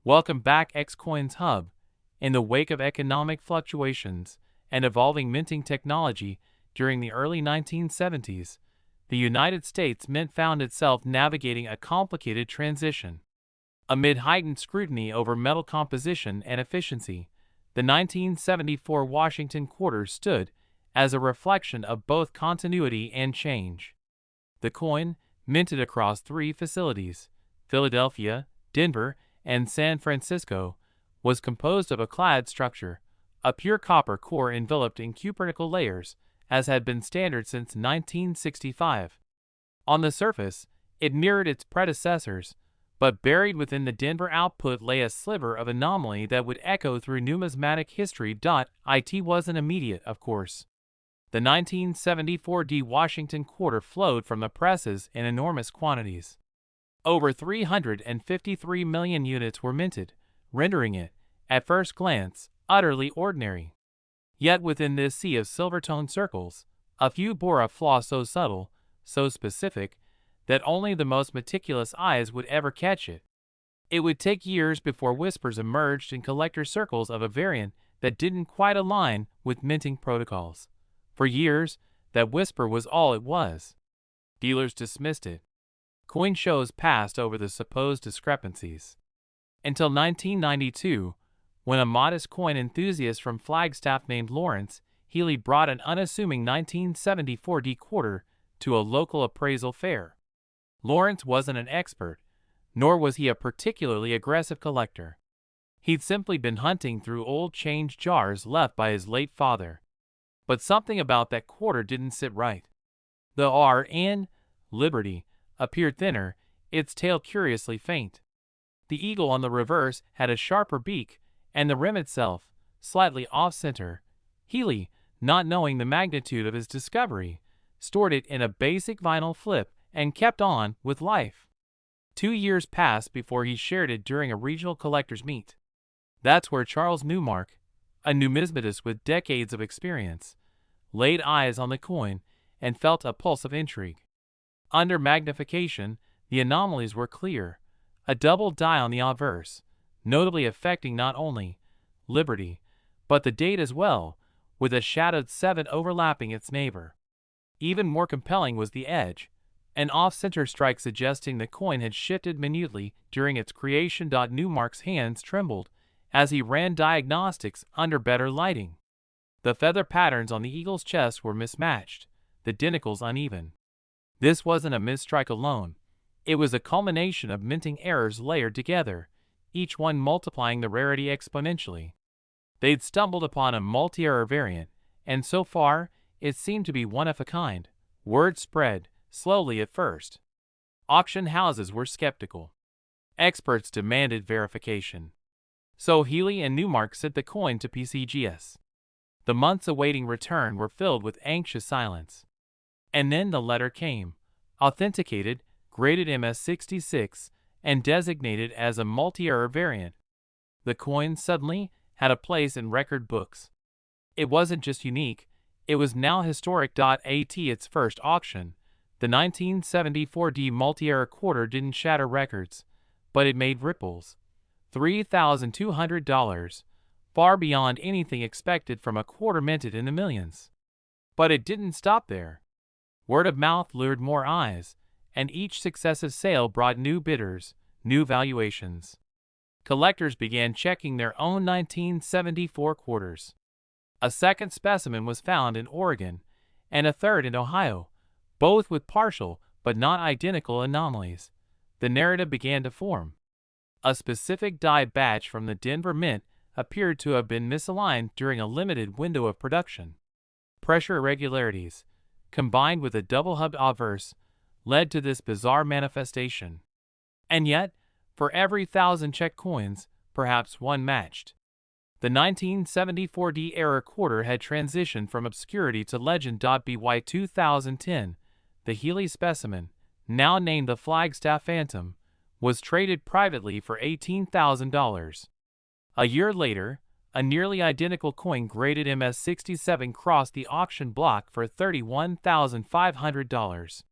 Welcome back, Xcoins Hub. In the wake of economic fluctuations and evolving minting technology during the early 1970s, the United States Mint found itself navigating a complicated transition. Amid heightened scrutiny over metal composition and efficiency, the 1974 Washington quarter stood as a reflection of both continuity and change. The coin, minted across 3 facilities, Philadelphia, Denver, and San Francisco, was composed of a clad structure, a pure copper core enveloped in cuprical layers, as had been standard since 1965. On the surface, it mirrored its predecessors, but buried within the Denver output lay a sliver of anomaly that would echo through numismatic history. It wasn't immediate, of course. The 1974 Washington quarter flowed from the presses in enormous quantities. Over 353 million units were minted, rendering it, at first glance, utterly ordinary. Yet within this sea of silver-toned circles, a few bore a flaw so subtle, so specific, that only the most meticulous eyes would ever catch it. It would take years before whispers emerged in collector circles of a variant that didn't quite align with minting protocols. For years, that whisper was all it was. Dealers dismissed it. Coin shows passed over the supposed discrepancies. Until 1992, when a modest coin enthusiast from Flagstaff named Lawrence Healy brought an unassuming 1974 quarter to a local appraisal fair. Lawrence wasn't an expert, nor was he a particularly aggressive collector. He'd simply been hunting through old change jars left by his late father. But something about that quarter didn't sit right. The R in Liberty appeared thinner, its tail curiously faint. The eagle on the reverse had a sharper beak, and the rim itself, slightly off-center. Healy, not knowing the magnitude of his discovery, stored it in a basic vinyl flip and kept on with life. 2 years passed before he shared it during a regional collectors' meet. That's where Charles Newmark, a numismatist with decades of experience, laid eyes on the coin and felt a pulse of intrigue. Under magnification, the anomalies were clear, a double die on the obverse, notably affecting not only Liberty, but the date as well, with a shadowed 7 overlapping its neighbor. Even more compelling was the edge, an off-center strike suggesting the coin had shifted minutely during its creation. Newmark's hands trembled as he ran diagnostics under better lighting. The feather patterns on the eagle's chest were mismatched, the denticles uneven. This wasn't a misstrike alone. It was a culmination of minting errors layered together, each one multiplying the rarity exponentially. They'd stumbled upon a multi-error variant, and so far, it seemed to be one of a kind. Word spread, slowly at first. Auction houses were skeptical. Experts demanded verification. So Healy and Newmark sent the coin to PCGS. The months awaiting return were filled with anxious silence. And then the letter came, authenticated, graded MS66, and designated as a multi-error variant. The coin suddenly had a place in record books. It wasn't just unique, it was now historic. At its first auction, the 1974 multi-error quarter didn't shatter records, but it made ripples. $3,200, far beyond anything expected from a quarter minted in the millions. But it didn't stop there. Word of mouth lured more eyes, and each successive sale brought new bidders, new valuations. Collectors began checking their own 1974 quarters. A second specimen was found in Oregon, and a third in Ohio, both with partial but not identical anomalies. The narrative began to form. A specific die batch from the Denver Mint appeared to have been misaligned during a limited window of production. Pressure irregularities, combined with a double-hubbed obverse, led to this bizarre manifestation. And yet, for every 1,000 check coins, perhaps one matched. The 1974 error quarter had transitioned from obscurity to legend. By 2010, the Healy specimen, now named the Flagstaff Phantom, was traded privately for $18,000. A year later, a nearly identical coin graded MS67 crossed the auction block for $31,500.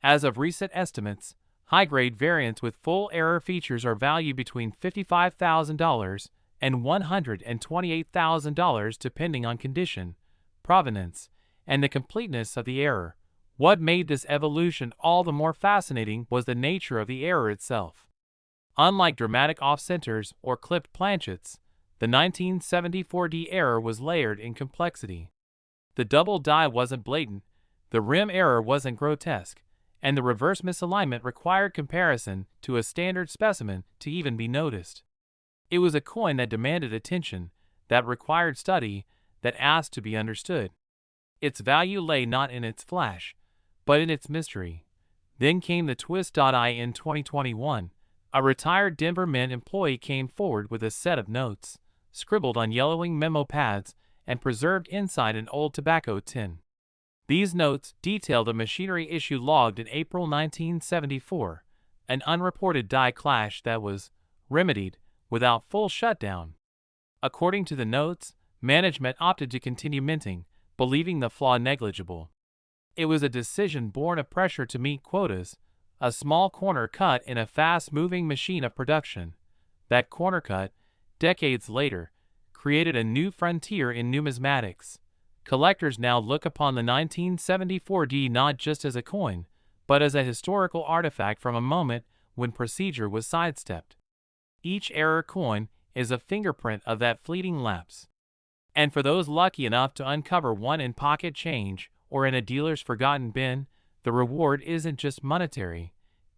As of recent estimates, High-grade variants with full error features are valued between $55,000 and $128,000 depending on condition, provenance, and the completeness of the error. What made this evolution all the more fascinating was the nature of the error itself. Unlike dramatic off-centers or clipped planchets, the 1974D error was layered in complexity. The double die wasn't blatant, the rim error wasn't grotesque, and the reverse misalignment required comparison to a standard specimen to even be noticed. It was a coin that demanded attention, that required study, that asked to be understood. Its value lay not in its flash, but in its mystery. Then came the twist. In 2021, a retired Denver Mint employee came forward with a set of notes, scribbled on yellowing memo pads and preserved inside an old tobacco tin. These notes detailed a machinery issue logged in April 1974, an unreported die clash that was remedied without full shutdown. According to the notes, management opted to continue minting, believing the flaw negligible. It was a decision born of pressure to meet quotas, a small corner cut in a fast-moving machine of production. That corner cut, decades later, created a new frontier in numismatics. Collectors now look upon the 1974D not just as a coin, but as a historical artifact from a moment when procedure was sidestepped. Each error coin is a fingerprint of that fleeting lapse. And for those lucky enough to uncover one in pocket change or in a dealer's forgotten bin, the reward isn't just monetary.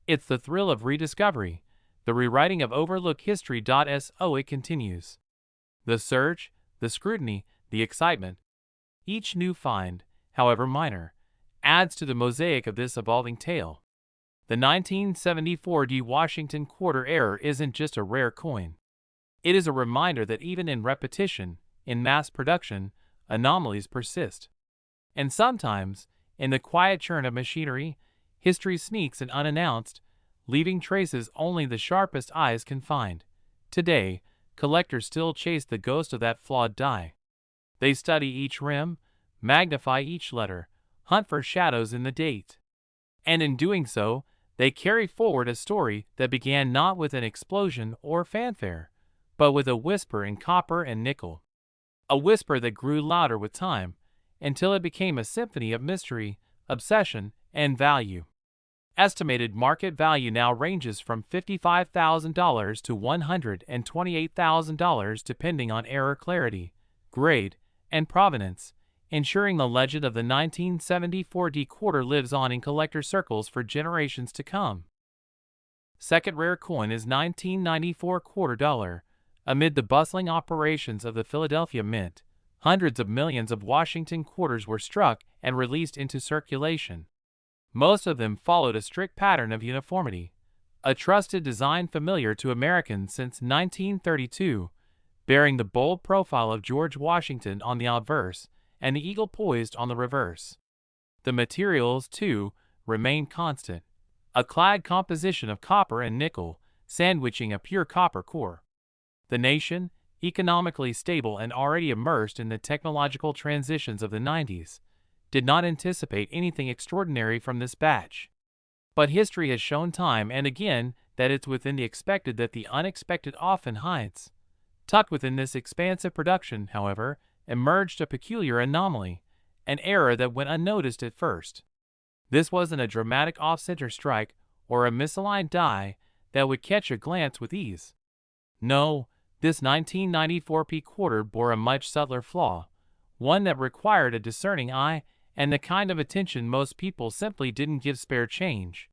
It's the thrill of rediscovery, the rewriting of overlooked history. So it continues. The search, the scrutiny, the excitement. Each new find, however minor, adds to the mosaic of this evolving tale. The 1974D Washington quarter error isn't just a rare coin. It is a reminder that even in repetition, in mass production, anomalies persist. And sometimes, in the quiet churn of machinery, history sneaks in unannounced, leaving traces only the sharpest eyes can find. Today, collectors still chase the ghost of that flawed die. They study each rim, magnify each letter, hunt for shadows in the date. And in doing so, they carry forward a story that began not with an explosion or fanfare, but with a whisper in copper and nickel. A whisper that grew louder with time, until it became a symphony of mystery, obsession, and value. Estimated market value now ranges from $55,000 to $128,000 depending on error clarity, grade, and provenance, ensuring the legend of the 1974D quarter lives on in collector circles for generations to come. Second rare coin is 1994 quarter dollar. Amid the bustling operations of the Philadelphia Mint, hundreds of millions of Washington quarters were struck and released into circulation. Most of them followed a strict pattern of uniformity, a trusted design familiar to Americans since 1932, bearing the bold profile of George Washington on the obverse and the eagle poised on the reverse. The materials, too, remain constant, a clad composition of copper and nickel, sandwiching a pure copper core. The nation, economically stable and already immersed in the technological transitions of the 90s, did not anticipate anything extraordinary from this batch. But history has shown time and again that it's within the expected that the unexpected often hides. Tucked within this expansive production, however, emerged a peculiar anomaly, an error that went unnoticed at first. This wasn't a dramatic off-center strike or a misaligned die that would catch a glance with ease. No, this 1994P quarter bore a much subtler flaw, one that required a discerning eye and the kind of attention most people simply didn't give spare change.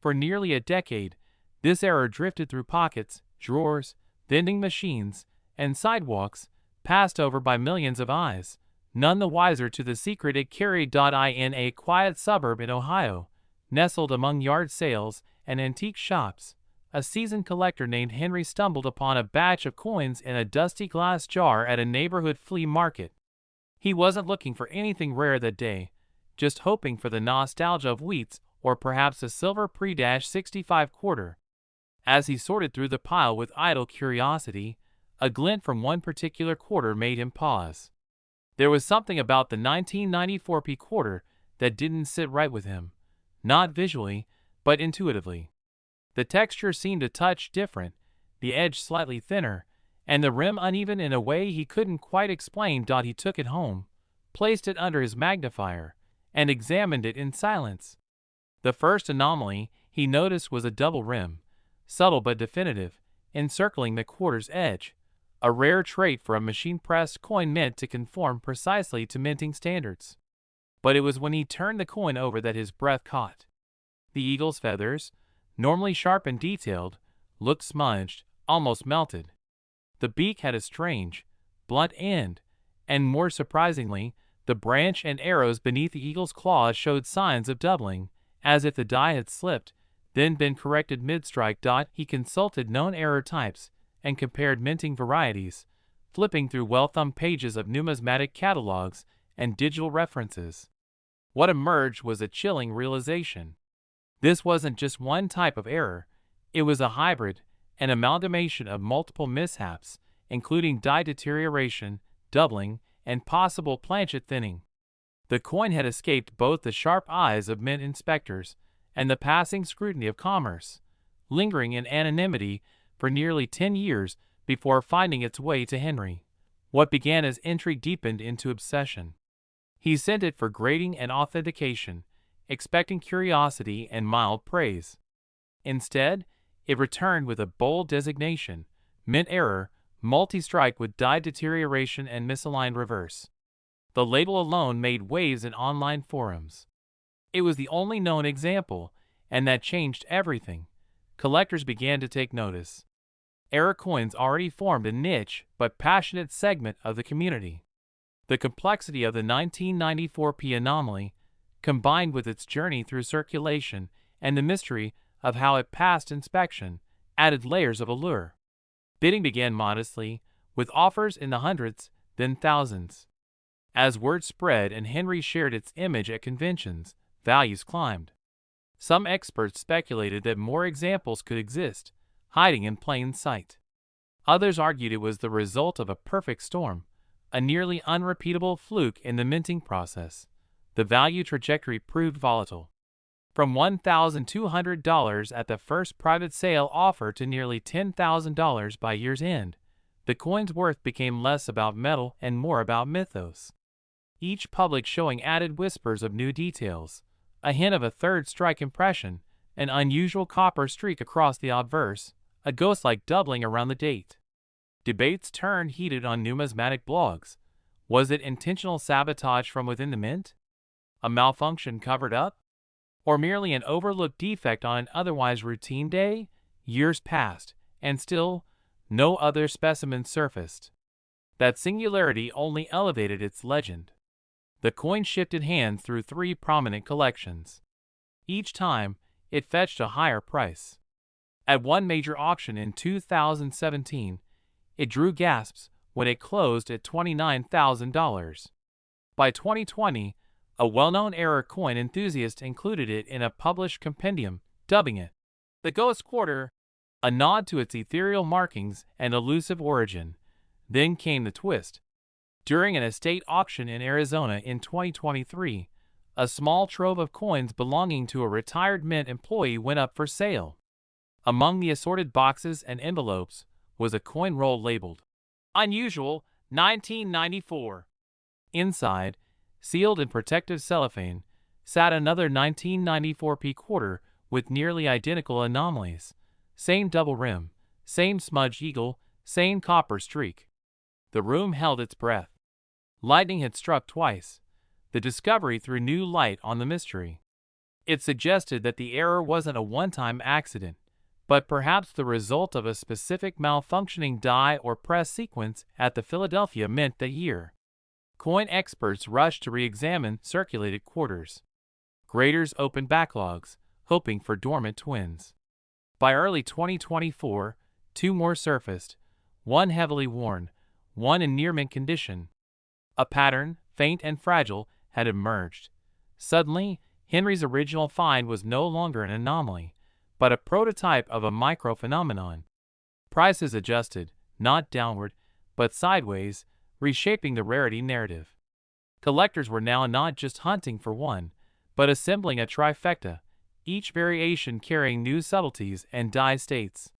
For nearly a decade, this error drifted through pockets, drawers, vending machines, and sidewalks, passed over by millions of eyes, none the wiser to the secret it carried. In a quiet suburb in Ohio, nestled among yard sales and antique shops, a seasoned collector named Henry stumbled upon a batch of coins in a dusty glass jar at a neighborhood flea market. He wasn't looking for anything rare that day, just hoping for the nostalgia of wheats or perhaps a silver pre-65 quarter. As he sorted through the pile with idle curiosity, a glint from one particular quarter made him pause. There was something about the 1994P quarter that didn't sit right with him, not visually, but intuitively. The texture seemed a touch different, the edge slightly thinner, and the rim uneven in a way he couldn't quite explain. He took it home, placed it under his magnifier, and examined it in silence. The first anomaly he noticed was a double rim, subtle but definitive, encircling the quarter's edge, a rare trait for a machine-pressed coin meant to conform precisely to minting standards. But it was when he turned the coin over that his breath caught. The eagle's feathers, normally sharp and detailed, looked smudged, almost melted. The beak had a strange, blunt end, and more surprisingly, the branch and arrows beneath the eagle's claws showed signs of doubling, as if the die had slipped, then been corrected mid-strike. He consulted known error types and compared minting varieties, flipping through well-thumbed pages of numismatic catalogs and digital references. What emerged was a chilling realization. This wasn't just one type of error, it was a hybrid, an amalgamation of multiple mishaps, including die deterioration, doubling, and possible planchet thinning. The coin had escaped both the sharp eyes of mint inspectors and the passing scrutiny of commerce, lingering in anonymity for nearly 10 years before finding its way to Henry. What began as intrigue deepened into obsession. He sent it for grading and authentication, expecting curiosity and mild praise. Instead, it returned with a bold designation, mint error, multi-strike with die deterioration and misaligned reverse. The label alone made waves in online forums. It was the only known example, and that changed everything. Collectors began to take notice. Error coins already formed a niche but passionate segment of the community. The complexity of the 1994P anomaly, combined with its journey through circulation and the mystery of how it passed inspection, added layers of allure. Bidding began modestly, with offers in the hundreds, then thousands. As word spread and Henry shared its image at conventions, values climbed. Some experts speculated that more examples could exist, hiding in plain sight. Others argued it was the result of a perfect storm, a nearly unrepeatable fluke in the minting process. The value trajectory proved volatile. From $1,200 at the first private sale offer to nearly $10,000 by year's end, the coin's worth became less about metal and more about mythos. Each public showing added whispers of new details, a hint of a third strike impression, an unusual copper streak across the obverse, a ghost-like doubling around the date. Debates turned heated on numismatic blogs. Was it intentional sabotage from within the mint? A malfunction covered up? Or merely an overlooked defect on an otherwise routine day? Years passed, and still, no other specimen surfaced. That singularity only elevated its legend. The coin shifted hands through 3 prominent collections. Each time, it fetched a higher price. At one major auction in 2017, it drew gasps when it closed at $29,000. By 2020, a well-known error coin enthusiast included it in a published compendium, dubbing it the Ghost Quarter, a nod to its ethereal markings and elusive origin. Then came the twist. During an estate auction in Arizona in 2023, a small trove of coins belonging to a retired mint employee went up for sale. Among the assorted boxes and envelopes was a coin roll labeled Unusual 1994. Inside, sealed in protective cellophane, sat another 1994P quarter with nearly identical anomalies. Same double rim, same smudged eagle, same copper streak. The room held its breath. Lightning had struck twice. The discovery threw new light on the mystery. It suggested that the error wasn't a one-time accident, but perhaps the result of a specific malfunctioning die or press sequence at the Philadelphia Mint that year. Coin experts rushed to re-examine circulated quarters. Graders opened backlogs, hoping for dormant twins. By early 2024, 2 more surfaced, one heavily worn, one in near-mint condition. A pattern, faint and fragile, had emerged. Suddenly, Henry's original find was no longer an anomaly, but a prototype of a microphenomenon. Prices adjusted, not downward, but sideways, reshaping the rarity narrative. Collectors were now not just hunting for one, but assembling a trifecta, each variation carrying new subtleties and dye states.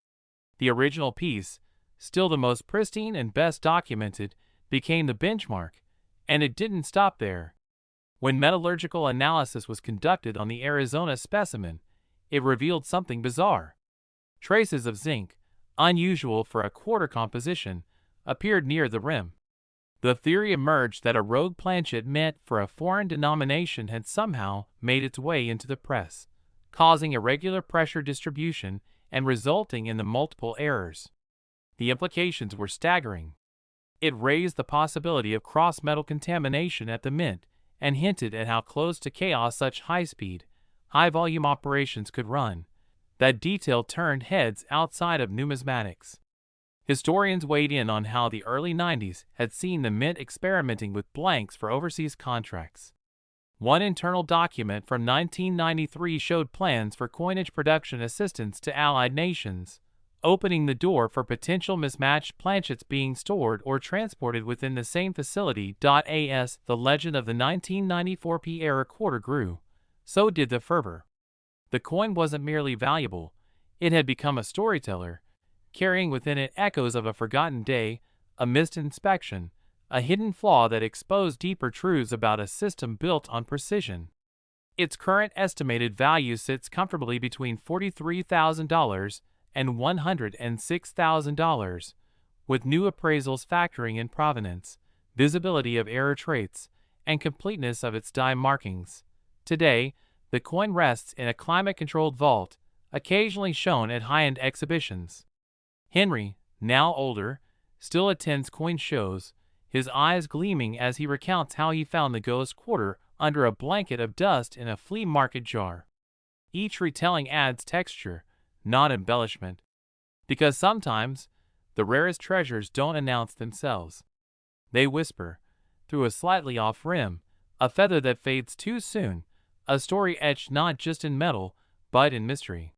The original piece, still the most pristine and best documented, became the benchmark, and it didn't stop there. When metallurgical analysis was conducted on the Arizona specimen, it revealed something bizarre. Traces of zinc, unusual for a quarter composition, appeared near the rim. The theory emerged that a rogue planchet meant for a foreign denomination had somehow made its way into the press, causing irregular pressure distribution and resulting in the multiple errors. The implications were staggering. It raised the possibility of cross-metal contamination at the mint and hinted at how close to chaos such high-speed, high-volume operations could run. That detail turned heads outside of numismatics. Historians weighed in on how the early 90s had seen the mint experimenting with blanks for overseas contracts. One internal document from 1993 showed plans for coinage production assistance to allied nations, opening the door for potential mismatched planchets being stored or transported within the same facility. As the legend of the 1994 P-era quarter grew, so did the fervor. The coin wasn't merely valuable, it had become a storyteller, carrying within it echoes of a forgotten day, a missed inspection, a hidden flaw that exposed deeper truths about a system built on precision. Its current estimated value sits comfortably between $43,000 and $106,000, with new appraisals factoring in provenance, visibility of error traits, and completeness of its die markings. Today, the coin rests in a climate-controlled vault, occasionally shown at high-end exhibitions. Henry, now older, still attends coin shows, his eyes gleaming as he recounts how he found the ghost quarter under a blanket of dust in a flea market jar. Each retelling adds texture, not embellishment. Because sometimes, the rarest treasures don't announce themselves. They whisper, through a slightly off rim, a feather that fades too soon, a story etched not just in metal, but in mystery.